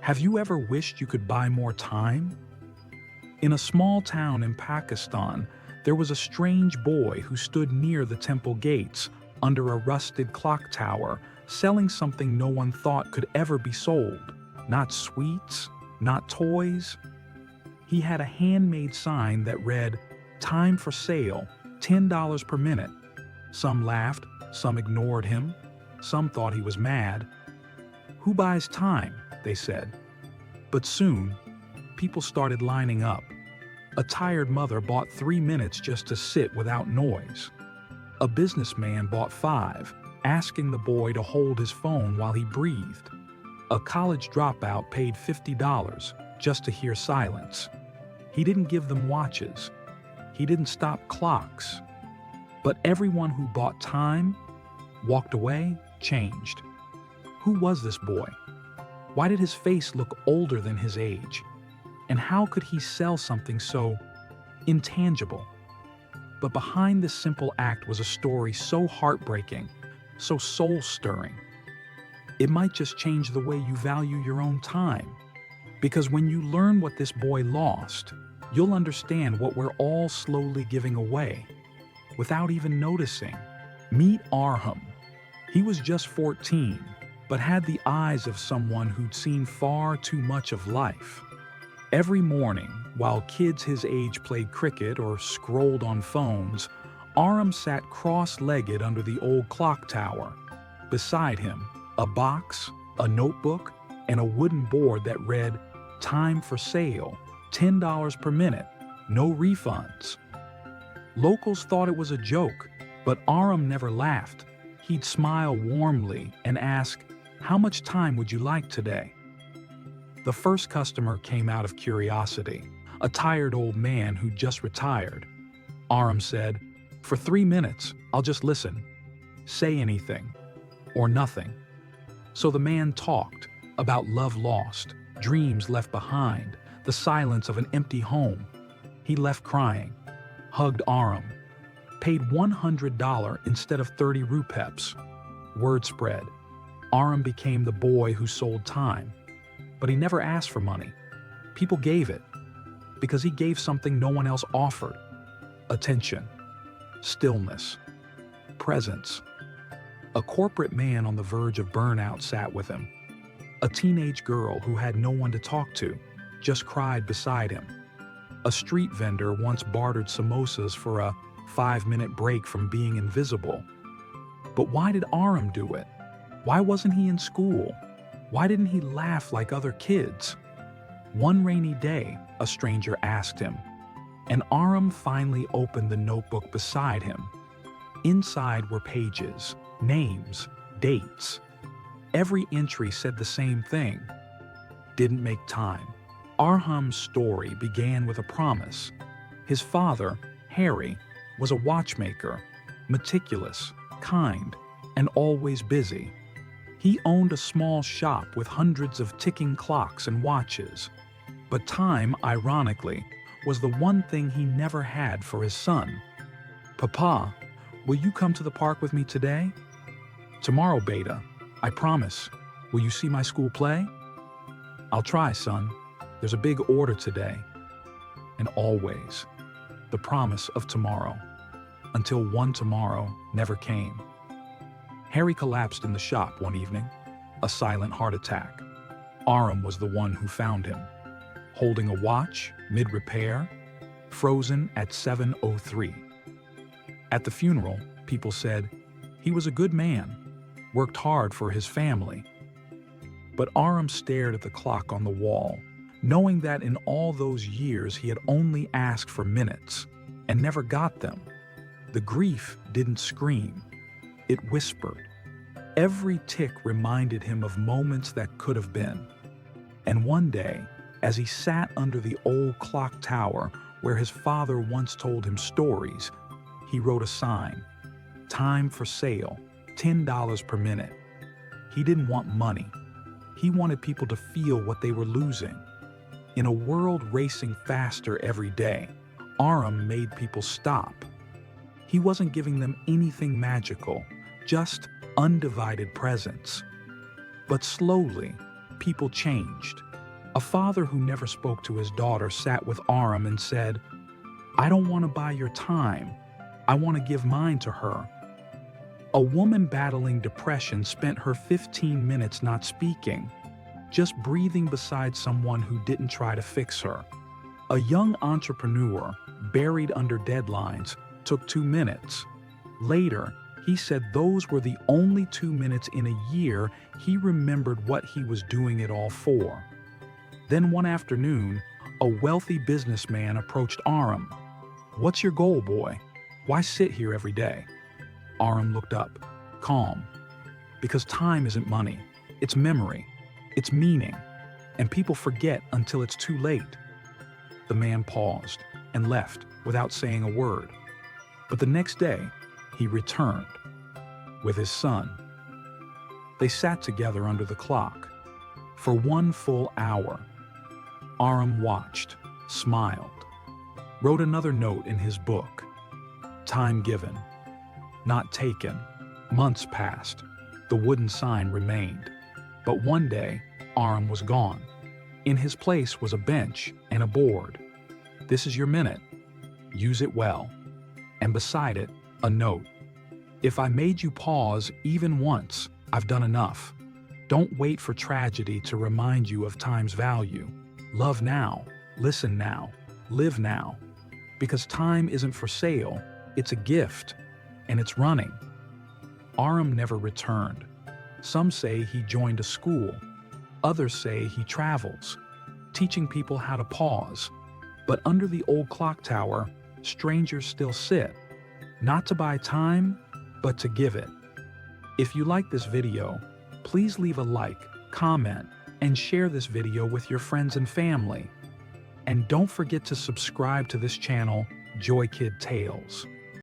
Have you ever wished you could buy more time? In a small town in Pakistan, there was a strange boy who stood near the temple gates under a rusted clock tower, selling something no one thought could ever be sold. Not sweets, not toys. He had a handmade sign that read, "Time for sale, $10 per minute." Some laughed, some ignored him, some thought he was mad. "Who buys time?" they said. But soon, people started lining up. A tired mother bought 3 minutes just to sit without noise. A businessman bought 5, asking the boy to hold his phone while he breathed. A college dropout paid $50 just to hear silence. He didn't give them watches. He didn't stop clocks. But everyone who bought time, walked away, changed. Who was this boy? Why did his face look older than his age? And how could he sell something so intangible? But behind this simple act was a story so heartbreaking, so soul-stirring. It might just change the way you value your own time. Because when you learn what this boy lost, you'll understand what we're all slowly giving away, without even noticing. Meet Arham. He was just 14, but had the eyes of someone who'd seen far too much of life. Every morning, while kids his age played cricket or scrolled on phones, Arham sat cross-legged under the old clock tower. Beside him, a box, a notebook, and a wooden board that read, "Time for sale, $10 per minute, no refunds." Locals thought it was a joke, but Arham never laughed. He'd smile warmly and ask, "How much time would you like today?" The first customer came out of curiosity, a tired old man who'd just retired. Arham said, "For 3 minutes, I'll just listen. Say anything, or nothing." So the man talked about love lost, dreams left behind, the silence of an empty home. He left crying, hugged Arham, paid $100 instead of 30 rupees. Word spread. Arham became the boy who sold time. But he never asked for money. People gave it, because he gave something no one else offered. Attention, stillness, presence. A corporate man on the verge of burnout sat with him. A teenage girl who had no one to talk to just cried beside him. A street vendor once bartered samosas for a 5-minute break from being invisible. But why did Arham do it? Why wasn't he in school? Why didn't he laugh like other kids? One rainy day, a stranger asked him, and Arham finally opened the notebook beside him. Inside were pages, names, dates. Every entry said the same thing. Didn't make time. Arham's story began with a promise. His father, Harry, was a watchmaker, meticulous, kind, and always busy. He owned a small shop with hundreds of ticking clocks and watches. But time, ironically, was the one thing he never had for his son. "Papa, will you come to the park with me today?" "Tomorrow, Beta. I promise. Will you see my school play?" "I'll try, son. There's a big order today." And always, the promise of tomorrow, until one tomorrow never came. Harry collapsed in the shop one evening, a silent heart attack. Arham was the one who found him, holding a watch mid-repair, frozen at 7:03. At the funeral, people said, he was a good man, worked hard for his family. But Arham stared at the clock on the wall, knowing that in all those years he had only asked for minutes and never got them. The grief didn't scream. It whispered. Every tick reminded him of moments that could have been. And one day, as he sat under the old clock tower where his father once told him stories, he wrote a sign, "Time for sale, $10 per minute." He didn't want money. He wanted people to feel what they were losing. In a world racing faster every day, Arham made people stop. He wasn't giving them anything magical, just undivided presence. But slowly, people changed. A father who never spoke to his daughter sat with Arham and said, "I don't want to buy your time. I want to give mine to her." A woman battling depression spent her 15 minutes not speaking, just breathing beside someone who didn't try to fix her. A young entrepreneur, buried under deadlines, took 2 minutes. Later, he said those were the only 2 minutes in a year he remembered what he was doing it all for. Then one afternoon, a wealthy businessman approached Arham. "What's your goal, boy? Why sit here every day?" Arham looked up, calm. "Because time isn't money. It's memory. It's meaning. And people forget until it's too late." The man paused and left without saying a word. But the next day, he returned with his son. They sat together under the clock for 1 full hour. Arham watched, smiled, wrote another note in his book. Time given, not taken. Months passed. The wooden sign remained. But one day, Arham was gone. In his place was a bench and a board. "This is your minute. Use it well." And beside it, a note. "If I made you pause even once, I've done enough. Don't wait for tragedy to remind you of time's value. Love now, listen now, live now. Because time isn't for sale, it's a gift, and it's running." Arham never returned. Some say he joined a school. Others say he travels, teaching people how to pause. But under the old clock tower, strangers still sit, not to buy time, but to give it. If you like this video, please leave a like, comment, and share this video with your friends and family. And don't forget to subscribe to this channel, Joy Kid Tales.